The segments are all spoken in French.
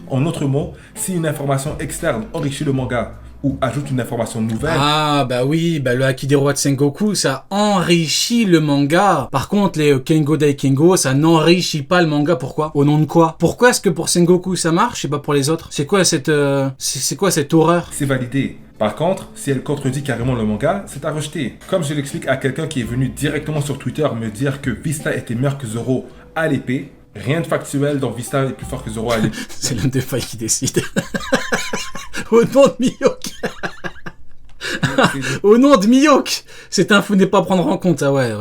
En d'autres mots, si une information externe enrichit le manga ou ajoute une information nouvelle... Ah, bah oui, bah le Haki des rois de Sengoku, ça enrichit le manga. Par contre, les Kengo Daikengo, ça n'enrichit pas le manga. Pourquoi? Au nom de quoi? Pourquoi est-ce que pour Sengoku ça marche et pas pour les autres? C'est quoi cette horreur? C'est validé. Par contre, si elle contredit carrément le manga, c'est à rejeter. Comme je l'explique à quelqu'un qui est venu directement sur Twitter me dire que Vista était meilleur que Zoro à l'épée, rien de factuel dont Vista est plus fort que Zoro à l'épée. C'est l'un des failles qui décide. Au nom de Miyok. Au nom de Miyok. Cette info n'est pas à prendre en compte. Ah ouais,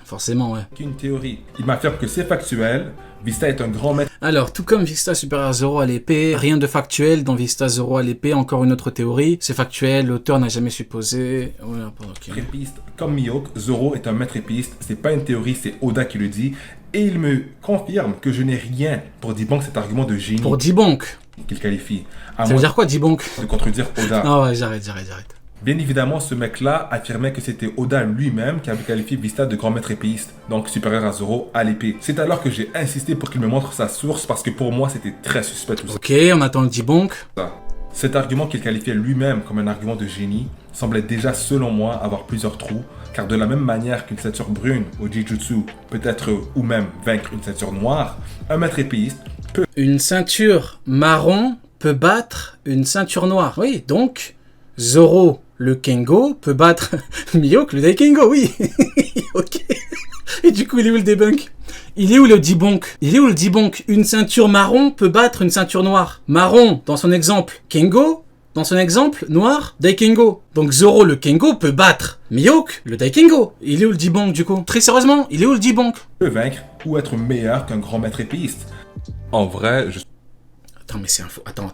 forcément, ouais. Une théorie. Il m'affirme que c'est factuel. Vista est un grand maître. Alors, tout comme Vista supérieur à Zoro à l'épée, rien de factuel dans Vista Zoro à l'épée. Encore une autre théorie. C'est factuel, l'auteur n'a jamais supposé. Ouais, ok. Épiste. Comme Miyok, Zoro est un maître épiste. C'est pas une théorie, c'est Oda qui le dit. Et il me confirme que je n'ai rien pour debunk cet argument de génie. Pour debunk qu'il qualifie. Ça veut dire quoi, debunk? De contredire Oda. Ah ouais, j'arrête. Bien évidemment, ce mec-là affirmait que c'était Oda lui-même qui avait qualifié Vista de grand maître épéiste, donc supérieur à Zoro à l'épée. C'est alors que j'ai insisté pour qu'il me montre sa source parce que pour moi c'était très suspect tout ça. Ok, on attend le debunk. Cet argument qu'il qualifiait lui-même comme un argument de génie semblait déjà, selon moi, avoir plusieurs trous, car de la même manière qu'une ceinture brune au Jijutsu peut être ou même vaincre une ceinture noire, un maître épéiste peut... Une ceinture marron peut battre une ceinture noire. Oui, donc Zoro, le Kengo, peut battre Miyok, le Daikengo, oui. Ok. Et du coup, il est où le debunk? Il est où le debunk? Une ceinture marron peut battre une ceinture noire. Marron, dans son exemple, Kengo. Dans son exemple, noir, Daikengo. Donc Zoro, le Kengo, peut battre Miyok, le Daikengo. Il est où le debunk, du coup? Très sérieusement, il est où le debunk? Peut vaincre ou être meilleur qu'un grand maître épéiste. En vrai, je... Attends, mais c'est un faux. Attends.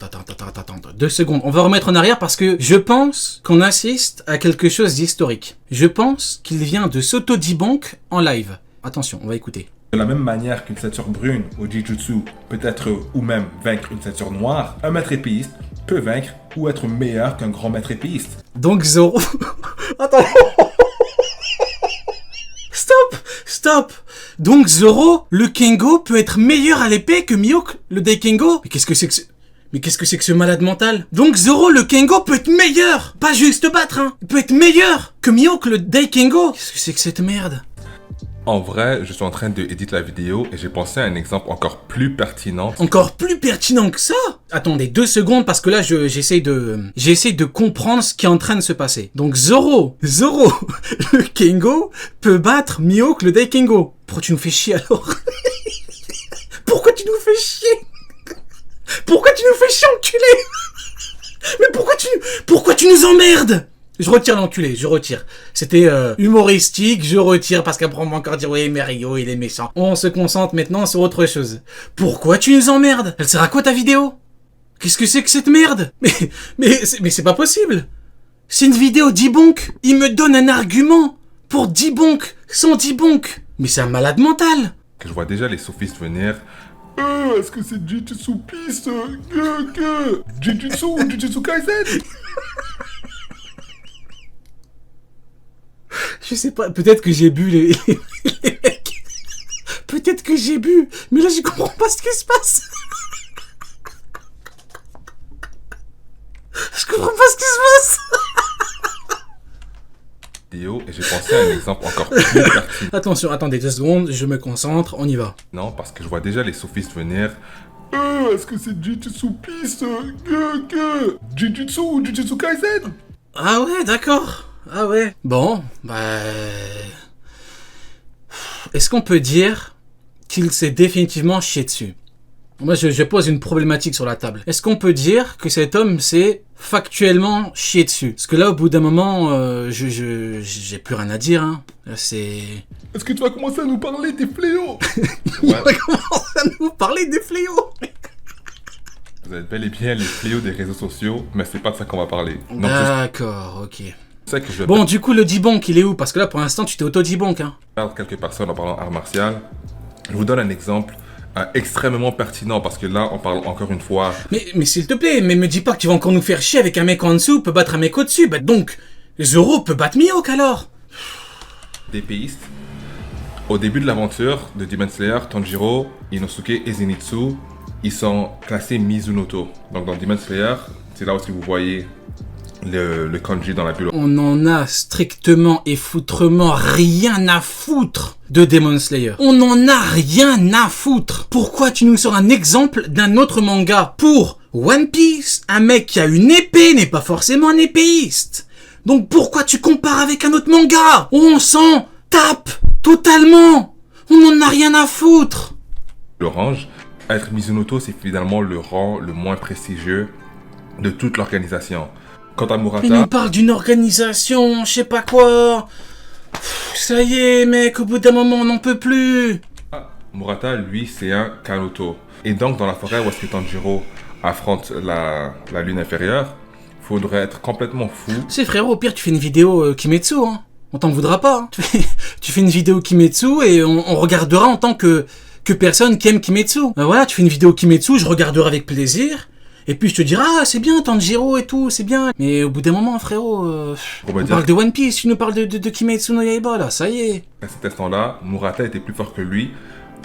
2 secondes. On va remettre en arrière parce que je pense qu'on assiste à quelque chose d'historique. Je pense qu'il vient de s'auto-debunk en live. Attention, on va écouter. De la même manière qu'une ceinture brune au Jijutsu peut être ou même vaincre une ceinture noire, un maître épéiste peut vaincre ou être meilleur qu'un grand maître épéiste. Donc Zoro... Attends. Stop. Donc Zoro, le Kengo, peut être meilleur à l'épée que Miyok, le Daikengo? Mais qu'est-ce que c'est que ce malade mental? Donc Zoro, le Kengo, peut être meilleur, pas juste battre, hein. Il peut être meilleur que Miyok, le Daikengo. Qu'est-ce que c'est que cette merde? En vrai, je suis en train d'éditer la vidéo et j'ai pensé à un exemple encore plus pertinent. Encore plus pertinent que ça? Attendez 2 secondes parce que là j'essaie de comprendre ce qui est en train de se passer. Donc Zoro, le Kengo peut battre Miyok, le Daikengo. Pourquoi tu nous fais chier alors? Pourquoi tu nous fais chier? Pourquoi tu nous fais chier, enculé? Mais pourquoi tu nous emmerdes? Je retire l'enculé, je retire. C'était humoristique, je retire parce qu'après on va encore dire oui mais Rio il est méchant. On se concentre maintenant sur autre chose. Pourquoi tu nous emmerdes? Elle sert à quoi ta vidéo? Qu'est-ce que c'est que cette merde? Mais c'est pas possible. C'est une vidéo debunk. Il me donne un argument pour debunk sans debunk. Mais c'est un malade mental. Que je vois déjà les sophistes venir. Est-ce que c'est Jujutsu Piste? Jujutsu Kaisen? Je sais pas, peut-être que j'ai bu les mecs. Peut-être que j'ai bu, mais là je comprends pas ce qui se passe. Je comprends pas ce qui se passe. Et j'ai pensé à un exemple encore plus pertinent. Attention, attendez 2 secondes, je me concentre, on y va. Non, parce que je vois déjà les sophistes venir. Est-ce que c'est Jujutsu Piste? Jujutsu Kaisen? Ah ouais, d'accord. Ah ouais. Bon, est-ce qu'on peut dire qu'il s'est définitivement chié dessus? Moi, je pose une problématique sur la table. Est-ce qu'on peut dire que cet homme s'est factuellement chié dessus? Parce que là, au bout d'un moment, j'ai plus rien à dire. Hein. Là, c'est... Est-ce que tu vas commencer à nous parler des fléaux? Il va commencer à nous parler des fléaux. Vous êtes bel et bien les fléaux des réseaux sociaux, mais c'est pas de ça qu'on va parler. D'accord, ok. Que bon, du coup, le debunk, il est où? Parce que là, pour l'instant, tu t'es auto-debunk. Hein. Je parle de quelques personnes en parlant art martial. Je vous donne un exemple extrêmement pertinent parce que là, on parle encore une fois... Mais s'il te plaît, mais me dis pas que tu vas encore nous faire chier avec un mec en dessous peut battre un mec au-dessus. Bah donc, Zoro peut battre Miyok alors. D'épéistes. Au début de l'aventure de Demon Slayer, Tanjiro, Inosuke et Zenitsu ils sont classés Mizunoto. Donc dans Demon Slayer, c'est là où vous voyez le kanji dans la bulle. On en a strictement et foutrement rien à foutre de Demon Slayer. On en a rien à foutre. Pourquoi tu nous sors un exemple d'un autre manga? Pour One Piece, un mec qui a une épée n'est pas forcément un épéiste. Donc pourquoi tu compares avec un autre manga? On s'en tape totalement. On en a rien à foutre. L'orange, être Mizunoto, c'est finalement le rang le moins prestigieux de toute l'organisation. Quant à Murata... Il nous parle d'une organisation, je sais pas quoi. Ça y est, mec, au bout d'un moment, on n'en peut plus. Murata, lui, c'est un Kanoto. Et donc, dans la forêt où est-ce que Tanjiro affronte la lune inférieure, faudrait être complètement fou. C'est frérot, au pire, tu fais une vidéo Kimetsu, hein. On t'en voudra pas. Hein. Tu fais une vidéo Kimetsu et on regardera en tant que personne qui aime Kimetsu. Voilà, tu fais une vidéo Kimetsu, je regarderai avec plaisir. Et puis je te dirai, ah c'est bien Tanjiro et tout, c'est bien. Mais au bout d'un moment, frérot, on parle de One Piece, tu nous parles de Kimetsu no Yaiba, là, ça y est. À cet instant-là, Murata était plus fort que lui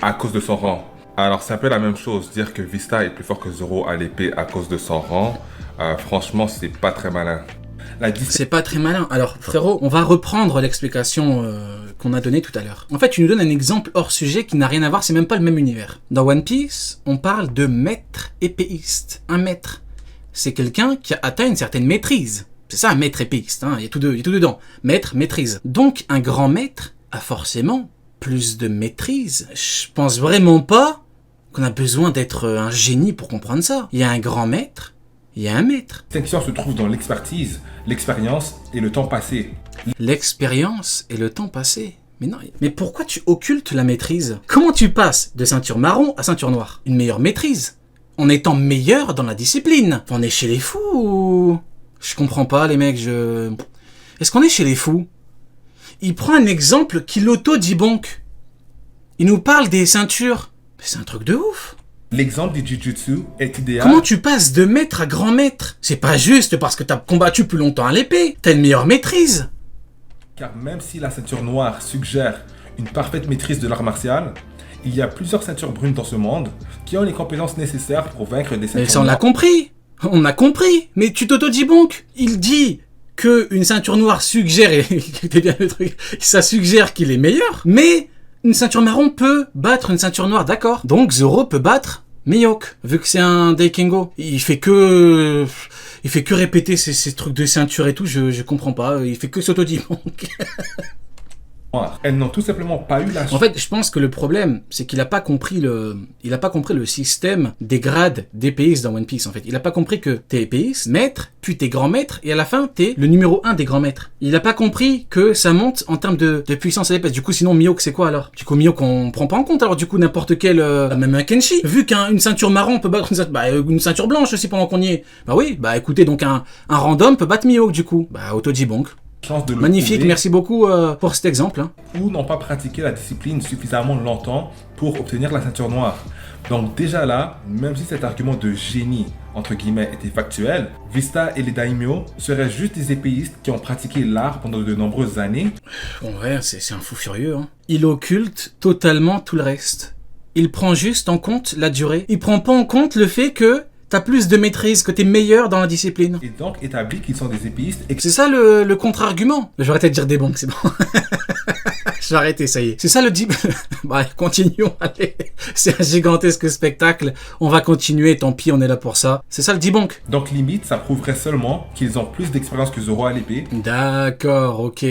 à cause de son rang. Alors c'est un peu la même chose, dire que Vista est plus fort que Zoro à l'épée à cause de son rang, franchement c'est pas très malin. C'est pas très malin. Alors frérot, on va reprendre l'explication qu'on a donnée tout à l'heure. En fait, tu nous donnes un exemple hors sujet qui n'a rien à voir, c'est même pas le même univers. Dans One Piece, on parle de maître épéiste. Un maître, c'est quelqu'un qui a atteint une certaine maîtrise. C'est ça un maître épéiste, hein. Il y a tout dedans. Maître, maîtrise. Donc un grand maître a forcément plus de maîtrise. Je pense vraiment pas qu'on a besoin d'être un génie pour comprendre ça. Il y a un grand maître, il y a un maître. La distinction se trouve dans l'expertise, l'expérience et le temps passé. L'expérience et le temps passé. Mais non, mais pourquoi tu occultes la maîtrise? Comment tu passes de ceinture marron à ceinture noire? Une meilleure maîtrise. En étant meilleur dans la discipline. On est chez les fous ou... Je comprends pas les mecs, Est-ce qu'on est chez les fous? Il prend un exemple qui l'auto-debunk. Il nous parle des ceintures. Mais c'est un truc de ouf. L'exemple du Jujutsu est idéal. Comment tu passes de maître à grand maître? C'est pas juste parce que t'as combattu plus longtemps à l'épée. T'as une meilleure maîtrise. Car même si la ceinture noire suggère une parfaite maîtrise de l'art martial, il y a plusieurs ceintures brunes dans ce monde qui ont les compétences nécessaires pour vaincre des ceintures Mais ça on l'a compris. On a compris. Mais tu t'auto-debunk. Il dit que une ceinture noire suggère, et c'était bien le truc, ça suggère qu'il est meilleur, mais une ceinture marron peut battre une ceinture noire, d'accord. Donc Zoro peut battre Mihawk, vu que c'est un Daikengo. Il fait que répéter ces trucs de ceinture et tout, je comprends pas, il fait que s'auto-debunk. Elles n'ont tout simplement pas eu la chance. En fait, je pense que le problème, c'est qu'il a pas compris le système des grades d'épéistes dans One Piece, en fait. Il a pas compris que t'es épéiste, maître, puis t'es grand maître, et à la fin, t'es le numéro 1 des grands maîtres. Il a pas compris que ça monte en termes de puissance à l'épée. Du coup, sinon, Mihawk, c'est quoi, alors? Du coup, Mihawk, on prend pas en compte, alors, du coup, n'importe quel, même un Kenshi. Vu qu'une ceinture marron peut battre une ceinture blanche aussi pendant qu'on y est. Bah oui, bah écoutez, donc un random peut battre Mihawk, du coup. Bah, auto-debunk. Magnifique, merci beaucoup pour cet exemple. Hein. Ou n'ont pas pratiqué la discipline suffisamment longtemps pour obtenir la ceinture noire. Donc déjà là, même si cet argument de génie, entre guillemets, était factuel, Vista et les daimyo seraient juste des épéistes qui ont pratiqué l'art pendant de nombreuses années. Bon ouais, c'est un fou furieux. Hein. Il occulte totalement tout le reste. Il prend juste en compte la durée. Il prend pas en compte le fait que t'as plus de maîtrise, que t'es meilleur dans la discipline. Et donc établit qu'ils sont des épéistes. C'est ça le contre-argument. Je vais arrêter de dire des banques, c'est bon. J'ai arrêté, ça y est. C'est ça le deep. Bah, continuons, allez. C'est un gigantesque spectacle. On va continuer, tant pis, on est là pour ça. C'est ça le debunk. Donc limite, ça prouverait seulement qu'ils ont plus d'expérience que Zoro à l'épée. D'accord, ok.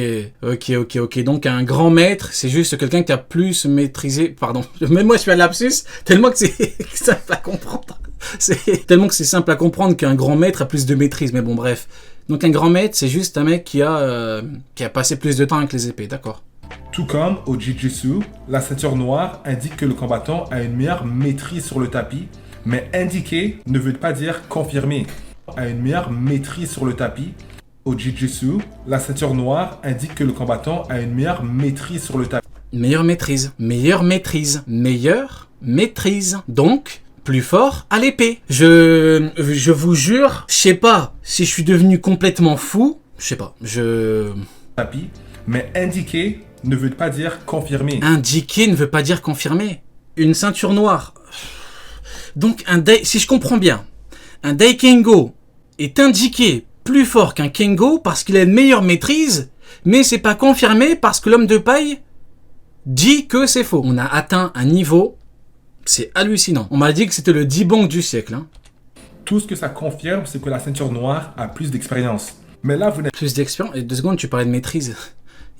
Donc un grand maître, c'est juste quelqu'un qui a plus maîtrisé... Pardon, même moi je suis à lapsus, tellement que c'est simple à comprendre. C'est tellement que c'est simple à comprendre qu'un grand maître a plus de maîtrise, mais bon, bref. Donc un grand maître, c'est juste un mec qui a passé plus de temps avec les épées, d'accord. Tout comme au Jujutsu, la ceinture noire indique que le combattant a une meilleure maîtrise sur le tapis, mais indiquer ne veut pas dire confirmer. A une meilleure maîtrise sur le tapis. Au Jujutsu, la ceinture noire indique que le combattant a une meilleure maîtrise sur le tapis. Meilleure maîtrise. Donc, plus fort à l'épée. Je vous jure, je sais pas si je suis devenu complètement fou. Je sais pas, Tapis, mais indiquer ne veut pas dire confirmer. Indiquer ne veut pas dire confirmer. Une ceinture noire. Donc, si je comprends bien, un Daikengo est indiqué plus fort qu'un Kengo parce qu'il a une meilleure maîtrise, mais c'est pas confirmé parce que l'homme de paille dit que c'est faux. On a atteint un niveau, c'est hallucinant. On m'a dit que c'était le debunk du siècle. Hein. Tout ce que ça confirme, c'est que la ceinture noire a plus d'expérience. Mais là, vous n'êtes Plus d'expérience. Et 2 secondes, tu parlais de maîtrise.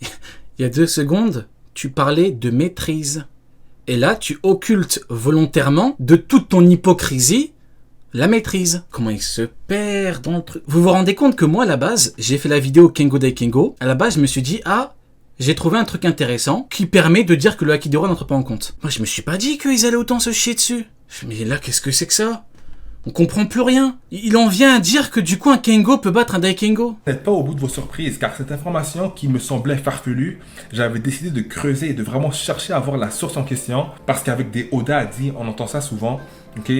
Il y a 2 secondes, tu parlais de maîtrise. Et là, tu occultes volontairement de toute ton hypocrisie la maîtrise. Comment il se perd dans le truc. Vous vous rendez compte que moi, à la base, j'ai fait la vidéo Kengo Daikengo. À la base, je me suis dit, j'ai trouvé un truc intéressant qui permet de dire que le Hakidora n'entre pas en compte. Moi, je me suis pas dit qu'ils allaient autant se chier dessus. Mais là, qu'est-ce que c'est que ça? On comprend plus rien. Il en vient à dire que du coup, un Kengo peut battre un Daikengo. pas au bout de vos surprises, car cette information qui me semblait farfelue, j'avais décidé de creuser et de vraiment chercher à voir la source en question, parce qu'avec des Oda a dit, on entend ça souvent, ok?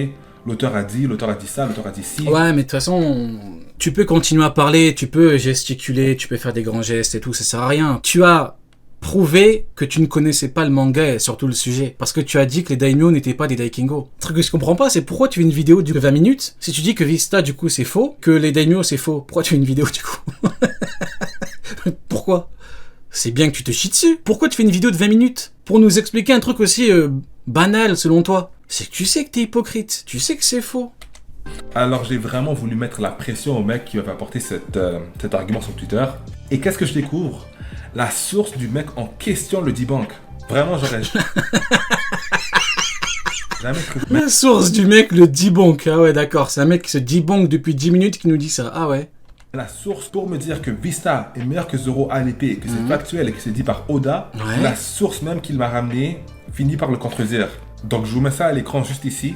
L'auteur a dit ça, l'auteur a dit ci. Ouais, mais de toute façon, tu peux continuer à parler, tu peux gesticuler, tu peux faire des grands gestes et tout, ça sert à rien. Tu as prouvé que tu ne connaissais pas le manga et surtout le sujet. Parce que tu as dit que les daimyo n'étaient pas des Daikengo. Le truc que je comprends pas, c'est pourquoi tu fais une vidéo de 20 minutes. Si tu dis que Vista, du coup, c'est faux, que les daimyo, c'est faux, pourquoi tu fais une vidéo, du coup? Pourquoi? C'est bien que tu te chies dessus. Pourquoi tu fais une vidéo de 20 minutes? Pour nous expliquer un truc aussi banal, selon toi. C'est que tu sais que t'es hypocrite. Tu sais que c'est faux. Alors j'ai vraiment voulu mettre la pression au mec qui va apporter cet argument sur Twitter. Et qu'est-ce que je découvre? La source du mec en question le debunk. Vraiment, j'aurais jamais cru. La source du mec le debunk. Ah ouais, d'accord. C'est un mec qui se debunk depuis 10 minutes qui nous dit ça. Ah ouais. La source pour me dire que Vista est meilleur que Zoro à l'épée, que c'est factuel et que c'est dit par Oda, Ouais. la source même qu'il m'a ramené finit par le contredire. Donc je vous mets ça à l'écran juste ici.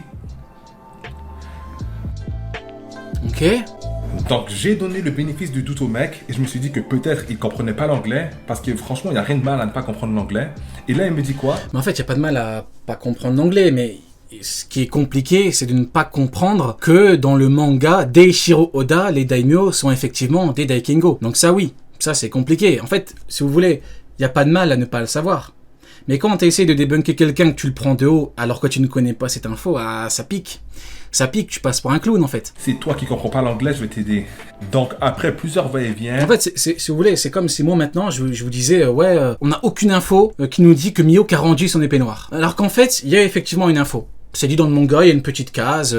Ok. Donc j'ai donné le bénéfice du doute au mec et je me suis dit que peut-être il comprenait pas l'anglais parce que franchement il n'y a rien de mal à ne pas comprendre l'anglais. Et là il me dit quoi? Mais en fait, il n'y a pas de mal à pas comprendre l'anglais, mais ce qui est compliqué, c'est de ne pas comprendre que dans le manga d'Eiichiro Oda, les daimyo sont effectivement des Daikengo. Donc ça oui, ça c'est compliqué. En fait, si vous voulez, il n'y a pas de mal à ne pas le savoir. Mais quand tu essaies de débunker quelqu'un que tu le prends de haut alors que tu ne connais pas cette info, ça pique. Ça pique, tu passes pour un clown en fait. C'est toi qui comprends pas l'anglais, je vais t'aider. Donc après plusieurs va-et-vient... En fait, si vous voulez, c'est comme si moi maintenant je vous disais, on n'a aucune info qui nous dit que Mihawk a rendu son épée noire. Alors qu'en fait, il y a effectivement une info. C'est dit dans le manga, il y a une petite case,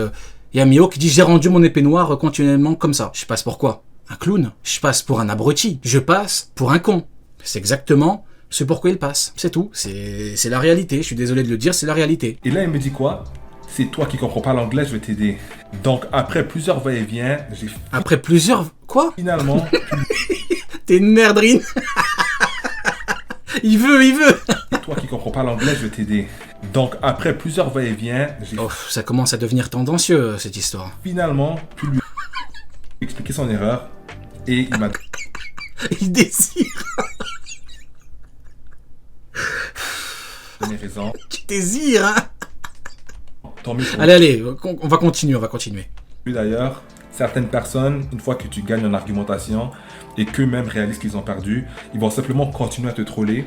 il y a Mihawk qui dit j'ai rendu mon épée noire continuellement comme ça. Je passe pour quoi? Un clown? Je passe pour un abruti? Je passe pour un con? C'est exactement ce pourquoi il passe. C'est tout. C'est la réalité. Je suis désolé de le dire, c'est la réalité. Et là il me dit quoi? C'est toi qui comprends pas l'anglais, je vais t'aider. Donc après plusieurs va-et-vient, j'ai Après plusieurs... Quoi? finalement... T'es une merdrine. Il veut. C'est toi qui comprends pas l'anglais, je vais t'aider. Donc après plusieurs va-et-vient, j'ai Oh, ça commence à devenir tendancieux, cette histoire. finalement pu lui expliquer son erreur. Et il m'a Il désire. donné raison. Tu désires, hein? Tant mieux pour Allez, on va continuer. lui d'ailleurs. Certaines personnes, une fois que tu gagnes en argumentation et qu'eux-mêmes réalisent qu'ils ont perdu, ils vont simplement continuer à te troller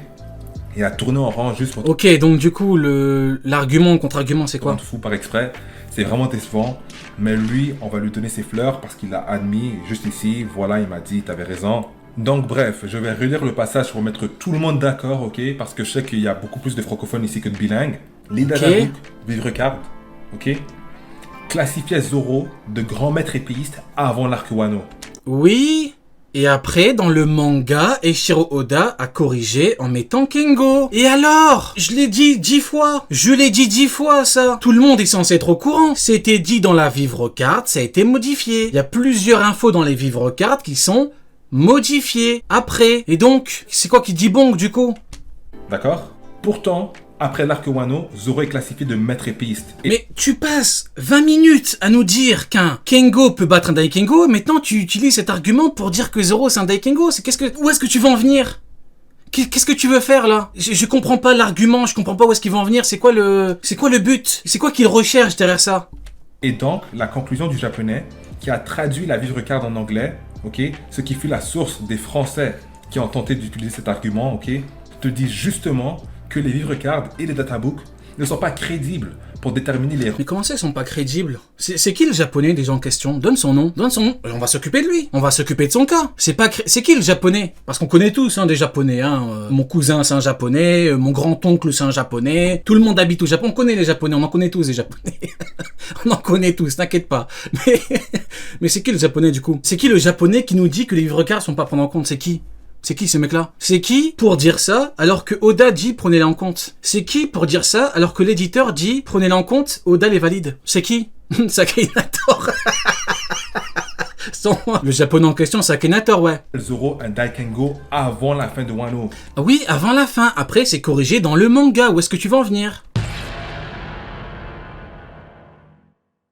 et à tourner en rang juste pour Ok, donc du coup, l'argument, le contre-argument, c'est te quoi? rendre fou par exprès. C'est vraiment décevant. Mais lui, on va lui donner ses fleurs parce qu'il a admis juste ici. Voilà, il m'a dit, t'avais raison. Donc bref, je vais relire le passage pour mettre tout le monde d'accord, ok? Parce que je sais qu'il y a beaucoup plus de francophones ici que de bilingues. Les Dadabook, vivre card, ok? Classifiait Zoro de grand maître épéiste avant l'arc Wano. Oui. Et après, dans le manga, Eiichiro Oda a corrigé en mettant Kengo. Et alors? Je l'ai dit 10 fois. Je l'ai dit 10 fois, ça. Tout le monde est censé être au courant. C'était dit dans la vivre carte, ça a été modifié. Il y a plusieurs infos dans les vivre cartes qui sont modifiées après. Et donc, c'est quoi qui dit bon, du coup? D'accord? Pourtant, après l'arc Wano, Zoro est classifié de maître épéiste. Et Mais tu passes 20 minutes à nous dire qu'un Kengo peut battre un Daikengo, maintenant tu utilises cet argument pour dire que Zoro c'est un Daikengo. Où est-ce que tu veux en venir? Qu'est-ce que tu veux faire là? Je comprends pas l'argument, je comprends pas où est-ce qu'ils vont en venir, c'est quoi le but? C'est quoi qu'ils recherchent derrière ça? Et donc, la conclusion du japonais, qui a traduit la vivre card en anglais, ok, ce qui fut la source des Français qui ont tenté d'utiliser cet argument, ok, te dit justement que les vivre cards et les databooks ne sont pas crédibles pour déterminer les... Mais comment ça, ils sont pas crédibles? C'est qui le japonais déjà en question? Donne son nom. On va s'occuper de lui. On va s'occuper de son cas. C'est qui le japonais? Parce qu'on connaît tous des japonais. Mon cousin, c'est un japonais. Mon grand-oncle, c'est un japonais. Tout le monde habite au Japon. On connaît les japonais. On en connaît tous, les japonais. On en connaît tous, t'inquiète pas. Mais c'est qui le japonais, du coup? C'est qui le japonais qui nous dit que les vivres-cars sont pas pris en compte? C'est qui? C'est qui ce mec-là? C'est qui pour dire ça alors que Oda dit prenez-les en compte? C'est qui pour dire ça alors que l'éditeur dit prenez-les en compte, Oda les valide? C'est qui? Sakeinator. Le japonais en question, c'est Sakeinator, ouais. Zoro un Daikengo avant la fin de Wano. Oui, avant la fin. Après, c'est corrigé dans le manga. Où est-ce que tu vas en venir?